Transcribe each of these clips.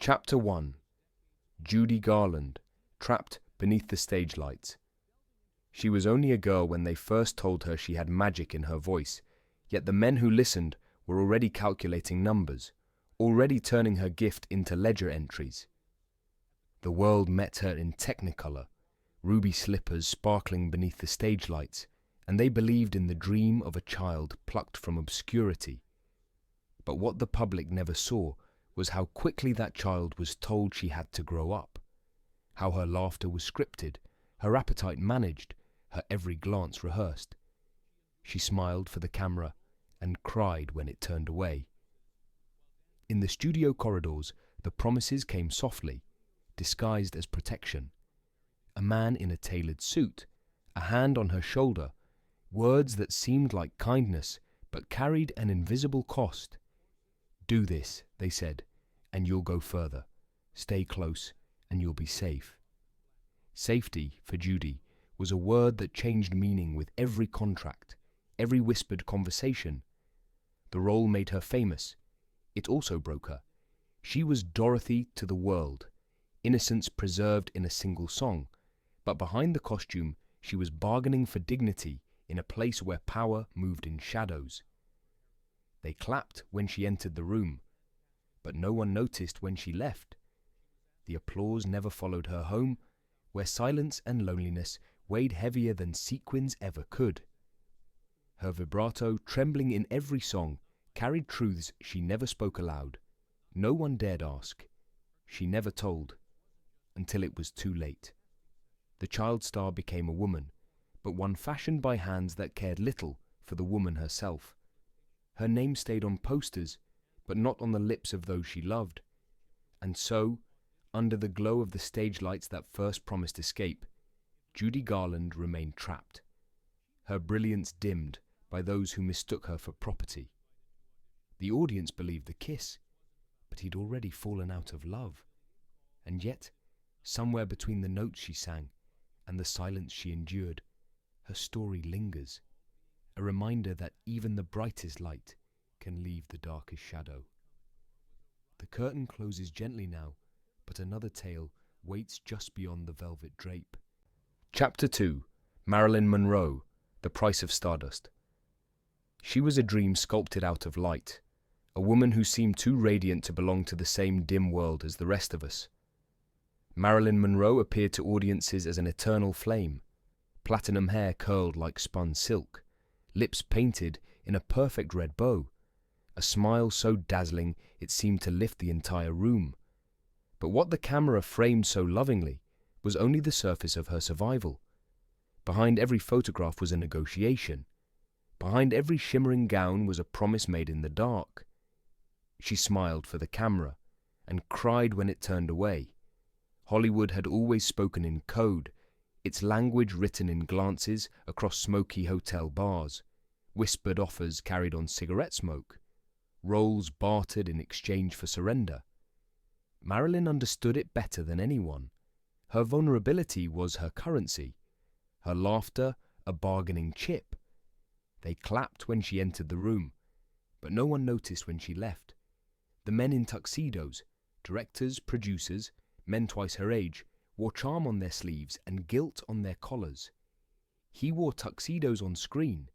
Chapter 1. Judy Garland, trapped beneath the stage lights. She was only a girl when they first told her she had magic in her voice, yet the men who listened were already calculating numbers, already turning her gift into ledger entries. The world met her in technicolor, ruby slippers sparkling beneath the stage lights, and they believed in the dream of a child plucked from obscurity. But what the public never saw was how quickly that child was told she had to grow up, how her laughter was scripted, her appetite managed, her every glance rehearsed. She smiled for the camera and cried when it turned away. In the studio corridors, the promises came softly, disguised as protection. A man in a tailored suit, a hand on her shoulder, words that seemed like kindness but carried an invisible cost. "Do this," they said, "and you'll go further. Stay close, and you'll be safe." Safety, for Judy, was a word that changed meaning with every contract, every whispered conversation. The role made her famous. It also broke her. She was Dorothy to the world, innocence preserved in a single song, but behind the costume she was bargaining for dignity in a place where power moved in shadows. They clapped when she entered the room, but no one noticed when she left. The applause never followed her home, where silence and loneliness weighed heavier than sequins ever could. Her vibrato, trembling in every song, carried truths she never spoke aloud. No one dared ask. She never told, until it was too late. The child star became a woman, but one fashioned by hands that cared little for the woman herself. Her name stayed on posters, but not on the lips of those she loved. And so, under the glow of the stage lights that first promised escape, Judy Garland remained trapped, her brilliance dimmed by those who mistook her for property. The audience believed the kiss, but he'd already fallen out of love. And yet, somewhere between the notes she sang and the silence she endured, her story lingers, a reminder that even the brightest light can leave the darkest shadow. The curtain closes gently now, but another tale waits just beyond the velvet drape. Chapter 2. Marilyn Monroe, The Price of Stardust. She was a dream sculpted out of light, a woman who seemed too radiant to belong to the same dim world as the rest of us. Marilyn Monroe appeared to audiences as an eternal flame, platinum hair curled like spun silk, lips painted in a perfect red bow, a smile so dazzling it seemed to lift the entire room. But what the camera framed so lovingly was only the surface of her survival. Behind every photograph was a negotiation. Behind every shimmering gown was a promise made in the dark. She smiled for the camera and cried when it turned away. Hollywood had always spoken in code, its language written in glances across smoky hotel bars, whispered offers carried on cigarette smoke, roles bartered in exchange for surrender. Marilyn understood it better than anyone. Her vulnerability was her currency, her laughter a bargaining chip. They clapped when she entered the room, but no one noticed when she left. The men in tuxedos, directors, producers, men twice her age, wore charm on their sleeves and gilt on their collars. He wore tuxedos on screen.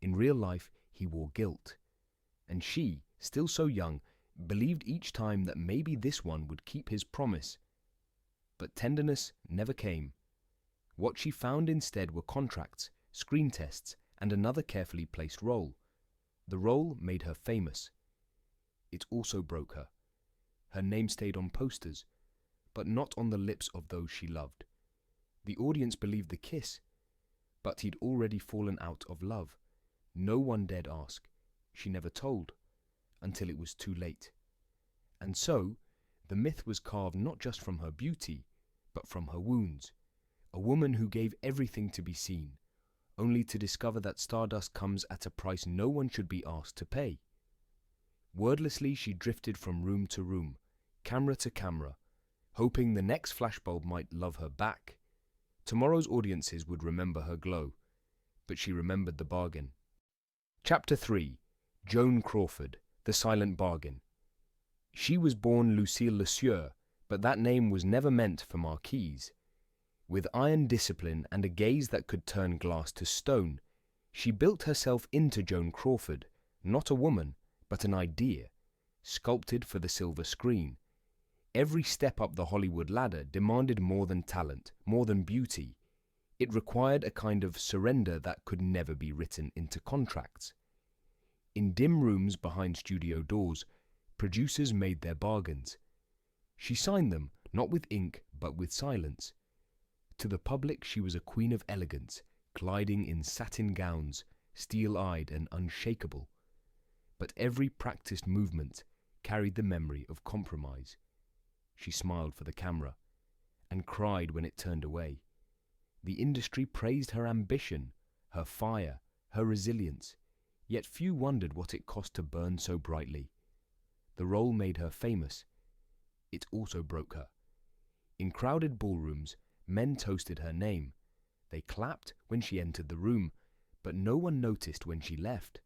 In real life, he wore gilt. And she, still so young, believed each time that maybe this one would keep his promise. But tenderness never came. What she found instead were contracts, screen tests, and another carefully placed role. The role made her famous. It also broke her. Her name stayed on posters, but not on the lips of those she loved. The audience believed the kiss, but he'd already fallen out of love. No one dared ask. She never told, until it was too late. And so, the myth was carved not just from her beauty, but from her wounds. A woman who gave everything to be seen, only to discover that stardust comes at a price no one should be asked to pay. Wordlessly, she drifted from room to room, camera to camera, hoping the next flashbulb might love her back. Tomorrow's audiences would remember her glow, but she remembered the bargain. Chapter 3. Joan Crawford, The Silent Bargain. She was born Lucille Lesieur, but that name was never meant for marquise. With iron discipline and a gaze that could turn glass to stone, she built herself into Joan Crawford, not a woman, but an idea, sculpted for the silver screen. Every step up the Hollywood ladder demanded more than talent, more than beauty. It required a kind of surrender that could never be written into contracts. In dim rooms behind studio doors, producers made their bargains. She signed them, not with ink, but with silence. To the public she was a queen of elegance, gliding in satin gowns, steel-eyed and unshakable. But every practiced movement carried the memory of compromise. She smiled for the camera, and cried when it turned away. The industry praised her ambition, her fire, her resilience, yet few wondered what it cost to burn so brightly. The role made her famous. It also broke her. In crowded ballrooms, men toasted her name. They clapped when she entered the room, but no one noticed when she left.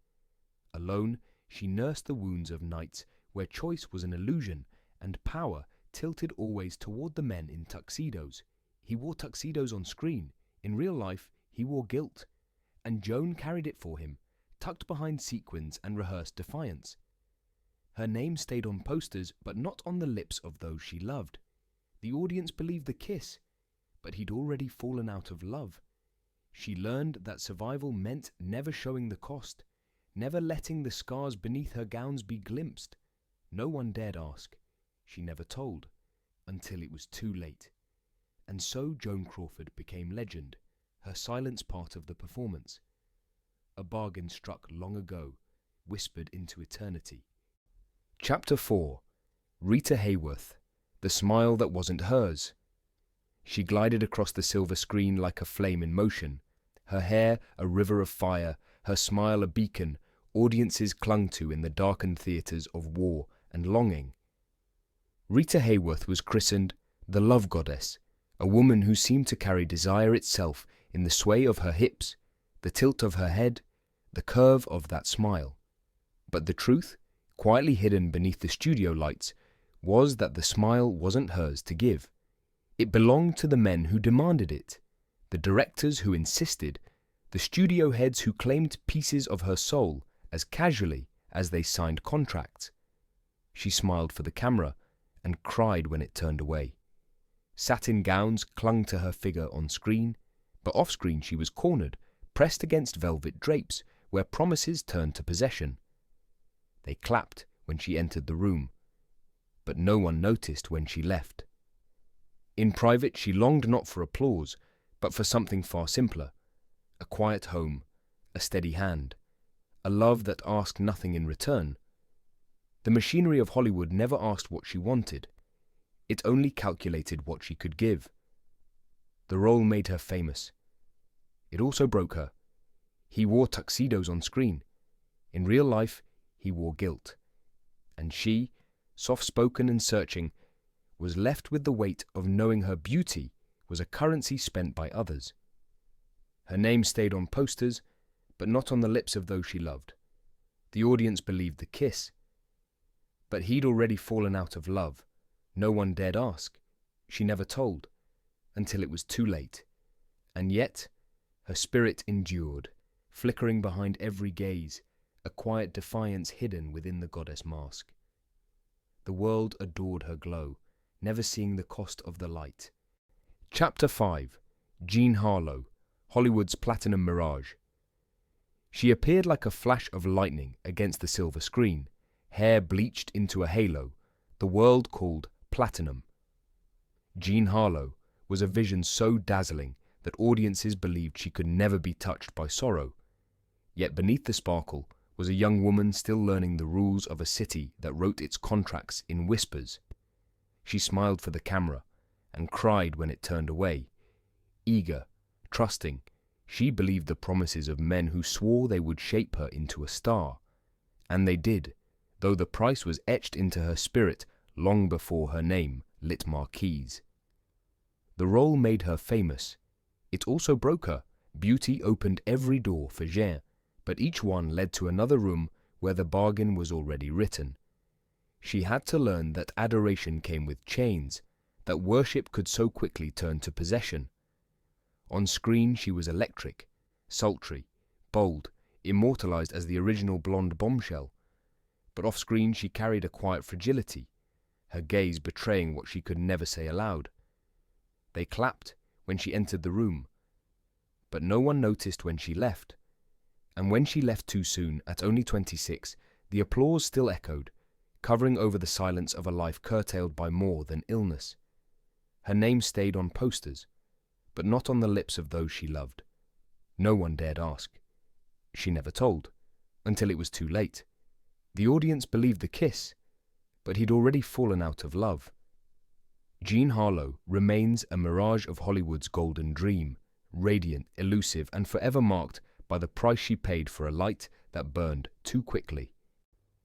Alone, she nursed the wounds of nights where choice was an illusion and power tilted always toward the men in tuxedos. He wore tuxedos on screen. In real life, he wore guilt. And Joan carried it for him, tucked behind sequins and rehearsed defiance. Her name stayed on posters, but not on the lips of those she loved. The audience believed the kiss, but he'd already fallen out of love. She learned that survival meant never showing the cost, never letting the scars beneath her gowns be glimpsed. No one dared ask. She never told, until it was too late. And so Joan Crawford became legend, her silence part of the performance. A bargain struck long ago, whispered into eternity. Chapter 4. Rita Hayworth, the smile that wasn't hers. She glided across the silver screen like a flame in motion, her hair a river of fire, her smile a beacon audiences clung to in the darkened theatres of war and longing. Rita Hayworth was christened the Love Goddess, a woman who seemed to carry desire itself in the sway of her hips, the tilt of her head, the curve of that smile. But the truth, quietly hidden beneath the studio lights, was that the smile wasn't hers to give. It belonged to the men who demanded it, the directors who insisted, the studio heads who claimed pieces of her soul as casually as they signed contracts. She smiled for the camera and cried when it turned away. Satin gowns clung to her figure on screen, but off-screen she was cornered, pressed against velvet drapes where promises turned to possession. They clapped when she entered the room, but no one noticed when she left. In private she longed not for applause, but for something far simpler, a quiet home, a steady hand, a love that asked nothing in return. The machinery of Hollywood never asked what she wanted. It only calculated what she could give. The role made her famous. It also broke her. He wore tuxedos on screen. In real life, he wore guilt. And she, soft-spoken and searching, was left with the weight of knowing her beauty was a currency spent by others. Her name stayed on posters, but not on the lips of those she loved. The audience believed the kiss. But he'd already fallen out of love. No one dared ask. She never told, until it was too late. And yet, her spirit endured, flickering behind every gaze, a quiet defiance hidden within the goddess mask. The world adored her glow, never seeing the cost of the light. Chapter 5. Jean Harlow, Hollywood's platinum mirage. She appeared like a flash of lightning against the silver screen, hair bleached into a halo, the world called platinum. Jean Harlow was a vision so dazzling that audiences believed she could never be touched by sorrow. Yet beneath the sparkle was a young woman still learning the rules of a city that wrote its contracts in whispers. She smiled for the camera and cried when it turned away. Eager, trusting, she believed the promises of men who swore they would shape her into a star. And they did, though the price was etched into her spirit long before her name lit marquees. The role made her famous. It also broke her. Beauty opened every door for Jean, but each one led to another room where the bargain was already written. She had to learn that adoration came with chains, that worship could so quickly turn to possession. On screen, she was electric, sultry, bold, immortalized as the original blonde bombshell. But off-screen, she carried a quiet fragility, her gaze betraying what she could never say aloud. They clapped when she entered the room, but no one noticed when she left. And when she left too soon, at only 26, the applause still echoed, covering over the silence of a life curtailed by more than illness. Her name stayed on posters, but not on the lips of those she loved. No one dared ask. She never told, until it was too late. The audience believed the kiss, but he'd already fallen out of love. Jean Harlow remains a mirage of Hollywood's golden dream, radiant, elusive, and forever marked by the price she paid for a light that burned too quickly.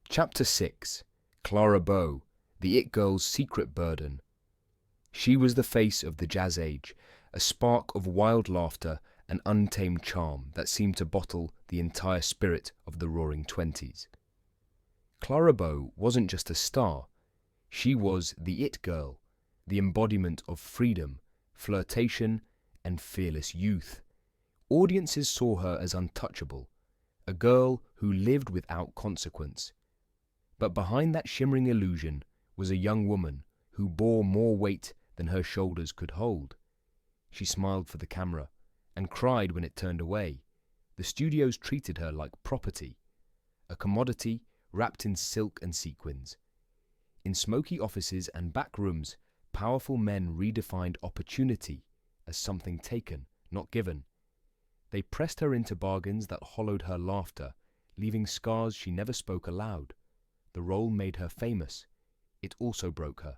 Chapter 6. Clara Bow, the It Girl's secret burden. She was the face of the jazz age, a spark of wild laughter and untamed charm that seemed to bottle the entire spirit of the Roaring Twenties. Clara Bow wasn't just a star. She was the It Girl, the embodiment of freedom, flirtation, and fearless youth. Audiences saw her as untouchable, a girl who lived without consequence. But behind that shimmering illusion was a young woman who bore more weight than her shoulders could hold. She smiled for the camera and cried when it turned away. The studios treated her like property, a commodity wrapped in silk and sequins. In smoky offices and back rooms, powerful men redefined opportunity as something taken, not given. They pressed her into bargains that hollowed her laughter, leaving scars she never spoke aloud. The role made her famous. It also broke her.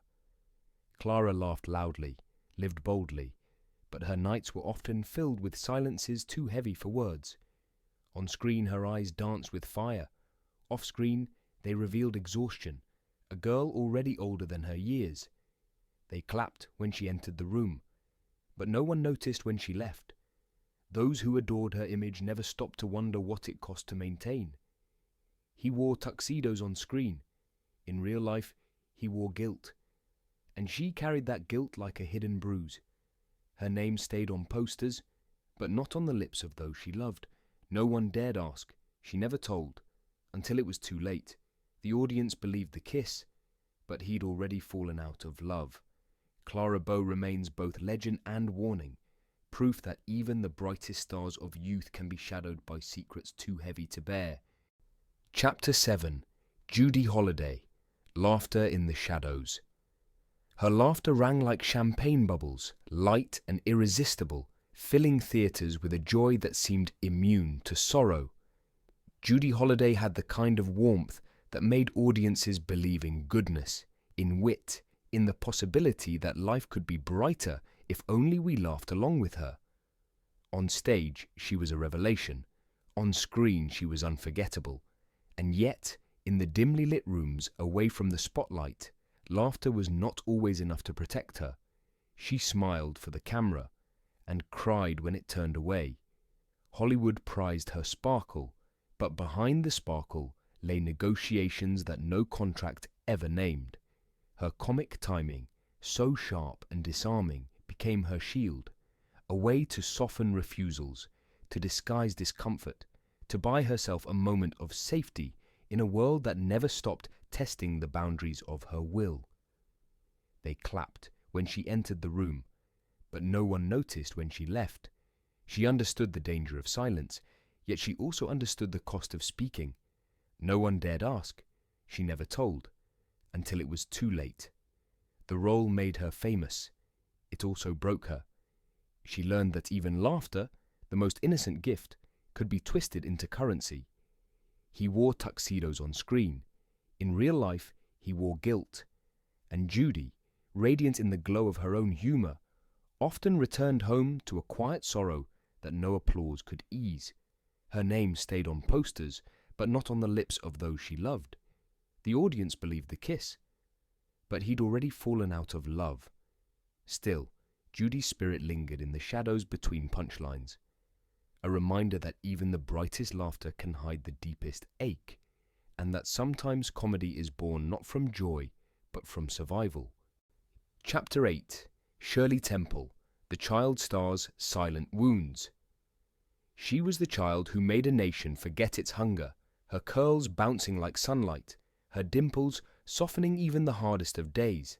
Clara laughed loudly, lived boldly, but her nights were often filled with silences too heavy for words. On screen, her eyes danced with fire. Off-screen, they revealed exhaustion, a girl already older than her years. They clapped when she entered the room, but no one noticed when she left. Those who adored her image never stopped to wonder what it cost to maintain. He wore tuxedos on screen. In real life, he wore guilt, and she carried that guilt like a hidden bruise. Her name stayed on posters, but not on the lips of those she loved. No one dared ask. She never told, until it was too late. The audience believed the kiss, but he'd already fallen out of love. Clara Bow remains both legend and warning, proof that even the brightest stars of youth can be shadowed by secrets too heavy to bear. Chapter 7. Judy Holliday, Laughter in the Shadows. Her laughter rang like champagne bubbles, light and irresistible, filling theatres with a joy that seemed immune to sorrow. Judy Holliday had the kind of warmth that made audiences believe in goodness, in wit, in the possibility that life could be brighter if only we laughed along with her. On stage, she was a revelation. On screen, she was unforgettable. And yet, in the dimly lit rooms away from the spotlight, laughter was not always enough to protect her. She smiled for the camera and cried when it turned away. Hollywood prized her sparkle, but behind the sparkle lay negotiations that no contract ever named. Her comic timing, so sharp and disarming, became her shield, a way to soften refusals, to disguise discomfort, to buy herself a moment of safety in a world that never stopped testing the boundaries of her will. They clapped when she entered the room, but no one noticed when she left. She understood the danger of silence, yet she also understood the cost of speaking. No one dared ask. She never told, until it was too late. The role made her famous. It also broke her. She learned that even laughter, the most innocent gift, could be twisted into currency. He wore tuxedos on screen. In real life, he wore guilt. And Judy, radiant in the glow of her own humor, often returned home to a quiet sorrow that no applause could ease. Her name stayed on posters, but not on the lips of those she loved. The audience believed the kiss, but he'd already fallen out of love. Still, Judy's spirit lingered in the shadows between punchlines, a reminder that even the brightest laughter can hide the deepest ache, and that sometimes comedy is born not from joy, but from survival. Chapter 8. Shirley Temple, the child star's silent wounds. She was the child who made a nation forget its hunger, her curls bouncing like sunlight, her dimples softening even the hardest of days.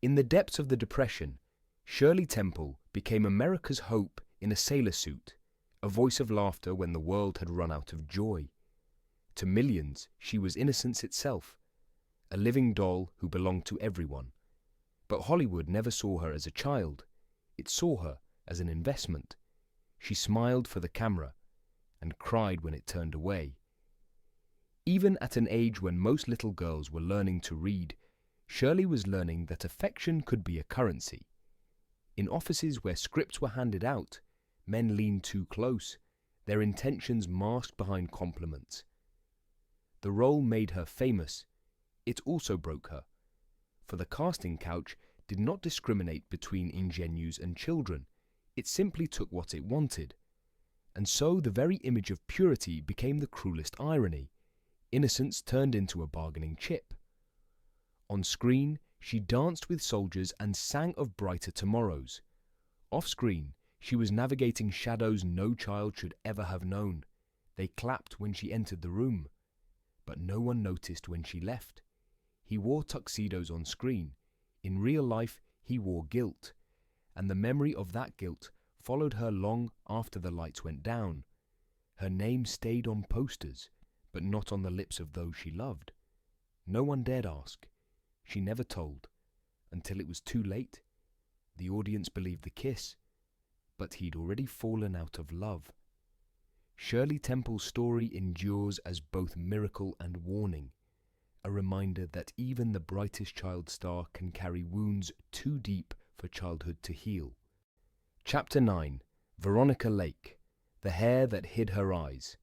In the depths of the Depression, Shirley Temple became America's hope in a sailor suit, a voice of laughter when the world had run out of joy. To millions, she was innocence itself, a living doll who belonged to everyone. But Hollywood never saw her as a child. It saw her as an investment. She smiled for the camera and cried when it turned away. Even at an age when most little girls were learning to read, Shirley was learning that affection could be a currency. In offices where scripts were handed out, men leaned too close, their intentions masked behind compliments. The role made her famous. It also broke her, for the casting couch did not discriminate between ingenues and children. It simply took what it wanted. And so the very image of purity became the cruelest irony. Innocence turned into a bargaining chip. On screen, she danced with soldiers and sang of brighter tomorrows. Off-screen, she was navigating shadows no child should ever have known. They clapped when she entered the room, but no one noticed when she left. He wore tuxedos on screen. In real life, he wore guilt, and the memory of that guilt followed her long after the lights went down. Her name stayed on posters, but not on the lips of those she loved. No one dared ask. She never told, until it was too late. The audience believed the kiss, but he'd already fallen out of love. Shirley Temple's story endures as both miracle and warning, a reminder that even the brightest child star can carry wounds too deep for childhood to heal. Chapter 9. Veronica Lake, the hair that hid her eyes.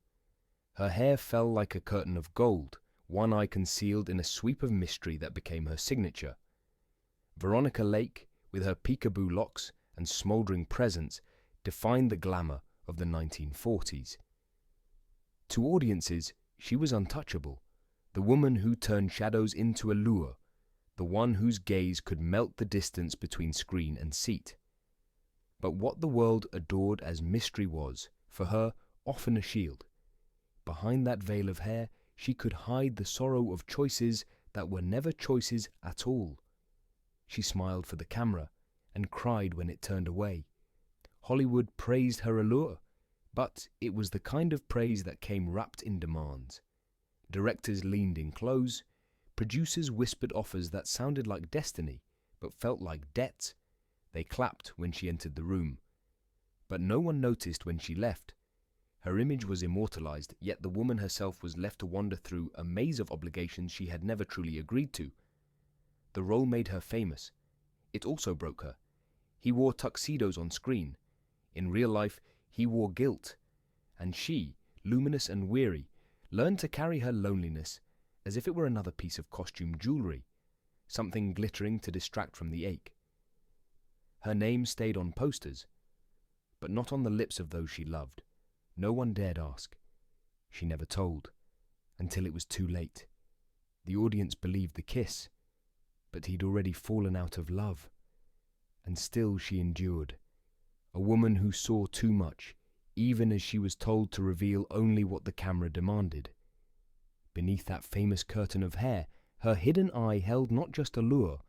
Her hair fell like a curtain of gold, one eye concealed in a sweep of mystery that became her signature. Veronica Lake, with her peekaboo locks and smouldering presence, defined the glamour of the 1940s. To audiences, she was untouchable, the woman who turned shadows into a lure, the one whose gaze could melt the distance between screen and seat. But what the world adored as mystery was, for her, often a shield. Behind that veil of hair, she could hide the sorrow of choices that were never choices at all. She smiled for the camera and cried when it turned away. Hollywood praised her allure, but it was the kind of praise that came wrapped in demands. Directors leaned in close, producers whispered offers that sounded like destiny, but felt like debt. They clapped when she entered the room, but no one noticed when she left. Her image was immortalized, yet the woman herself was left to wander through a maze of obligations she had never truly agreed to. The role made her famous. It also broke her. He wore tuxedos on screen. In real life, he wore guilt. And she, luminous and weary, learned to carry her loneliness as if it were another piece of costume jewelry, something glittering to distract from the ache. Her name stayed on posters, but not on the lips of those she loved. No one dared ask. She never told, until it was too late. The audience believed the kiss, but he'd already fallen out of love. And still she endured, a woman who saw too much, even as she was told to reveal only what the camera demanded. Beneath that famous curtain of hair, her hidden eye held not just allure,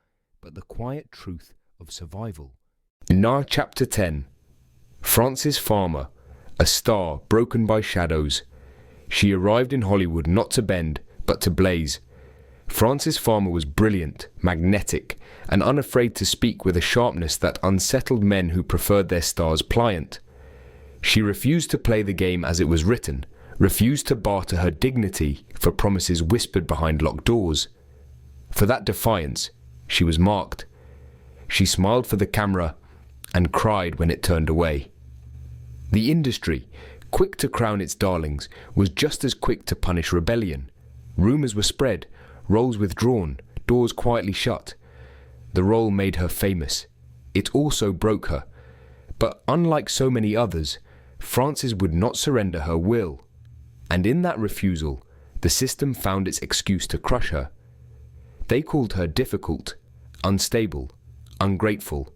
but the quiet truth of survival. Now, Chapter 10. Frances Farmer, a star broken by shadows. She arrived in Hollywood not to bend, but to blaze. Frances Farmer was brilliant, magnetic, and unafraid to speak with a sharpness that unsettled men who preferred their stars pliant. She refused to play the game as it was written, refused to barter her dignity for promises whispered behind locked doors. For that defiance, she was marked. She smiled for the camera and cried when it turned away. The industry, quick to crown its darlings, was just as quick to punish rebellion. Rumors were spread, roles withdrawn, doors quietly shut. The role made her famous. It also broke her. But unlike so many others, Frances would not surrender her will. And in that refusal, The system found its excuse to crush her. They called her difficult, unstable, ungrateful.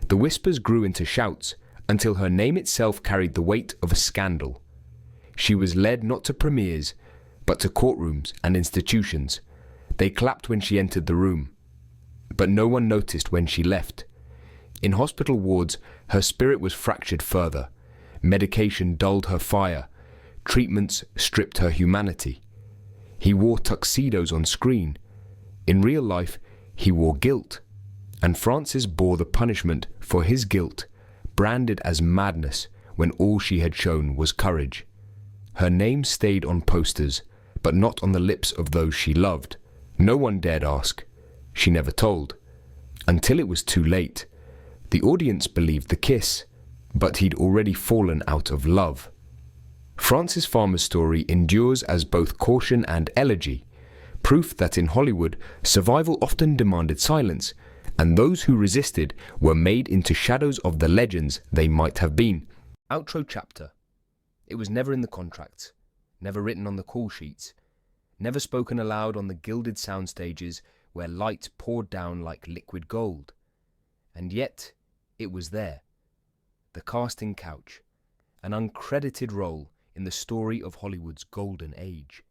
The whispers grew into shouts until her name itself carried the weight of a scandal. She was led not to premieres, but to courtrooms and institutions. They clapped when she entered the room, but no one noticed when she left. In hospital wards, her spirit was fractured further. Medication dulled her fire. Treatments stripped her humanity. He wore tuxedos on screen. In real life, he wore guilt. And Frances bore the punishment for his guilt, branded as madness when all she had shown was courage. Her name stayed on posters, but not on the lips of those she loved. No one dared ask. She never told. Until it was too late. The audience believed the kiss, but he'd already fallen out of love. Frances Farmer's story endures as both caution and elegy, proof that in Hollywood, survival often demanded silence, and those who resisted were made into shadows of the legends they might have been. Outro chapter. It was never in the contracts, never written on the call sheets, never spoken aloud on the gilded sound stages where light poured down like liquid gold. And yet, it was there. The casting couch, an uncredited role in the story of Hollywood's golden age.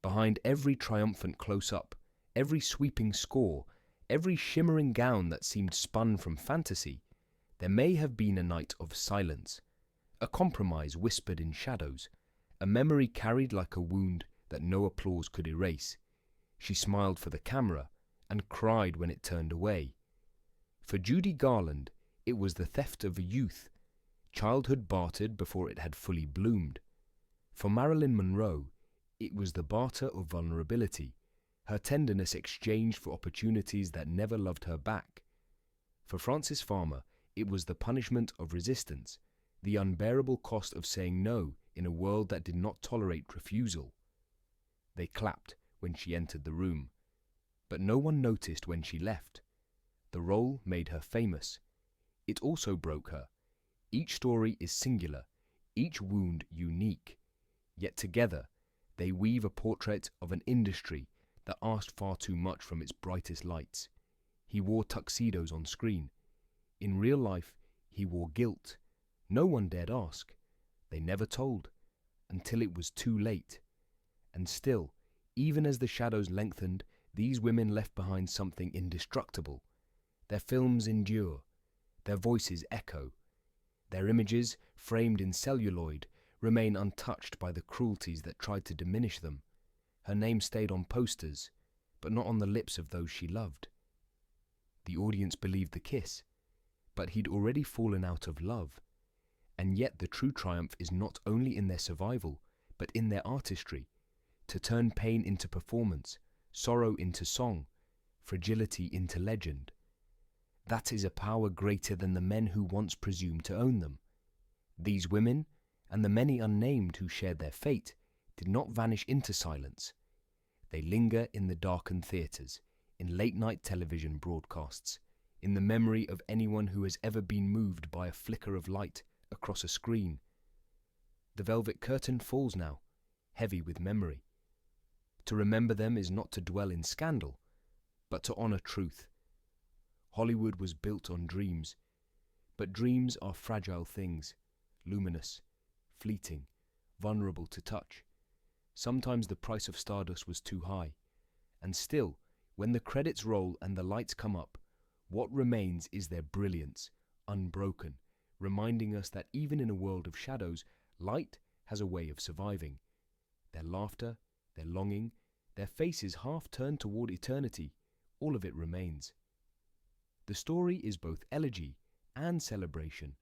Behind every triumphant close-up, every sweeping score, every shimmering gown that seemed spun from fantasy, there may have been a night of silence, a compromise whispered in shadows, a memory carried like a wound that no applause could erase. She smiled for the camera and cried when it turned away. For Judy Garland, it was the theft of a youth, childhood bartered before it had fully bloomed. For Marilyn Monroe, it was the barter of vulnerability, her tenderness exchanged for opportunities that never loved her back. For Frances Farmer, it was the punishment of resistance, the unbearable cost of saying no in a world that did not tolerate refusal. They clapped when she entered the room, but no one noticed when she left. The role made her famous. It also broke her. Each story is singular, each wound unique. Yet together, they weave a portrait of an industry that asked far too much from its brightest lights. He wore tuxedos on screen. In real life, he wore guilt. No one dared ask. They never told, until it was too late. And still, even as the shadows lengthened, these women left behind something indestructible. Their films endure. Their voices echo. Their images, framed in celluloid, remain untouched by the cruelties that tried to diminish them. Her name stayed on posters, but not on the lips of those she loved. The audience believed the kiss, but he'd already fallen out of love. And yet the true triumph is not only in their survival, but in their artistry, to turn pain into performance, sorrow into song, fragility into legend. That is a power greater than the men who once presumed to own them. These women, and the many unnamed who shared their fate, did not vanish into silence. They linger in the darkened theatres, in late-night television broadcasts, in the memory of anyone who has ever been moved by a flicker of light across a screen. The velvet curtain falls now, heavy with memory. To remember them is not to dwell in scandal, but to honor truth. Hollywood was built on dreams, but dreams are fragile things, luminous, fleeting, vulnerable to touch. Sometimes the price of stardust was too high, and still, when the credits roll and the lights come up, what remains is their brilliance, unbroken, reminding us that even in a world of shadows, light has a way of surviving. Their laughter, their longing, their faces half turned toward eternity, all of it remains. The story is both elegy and celebration.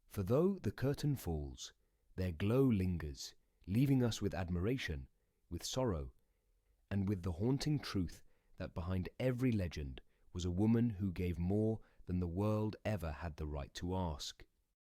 For though the curtain falls, their glow lingers, leaving us with admiration, with sorrow, and with the haunting truth that behind every legend was a woman who gave more than the world ever had the right to ask.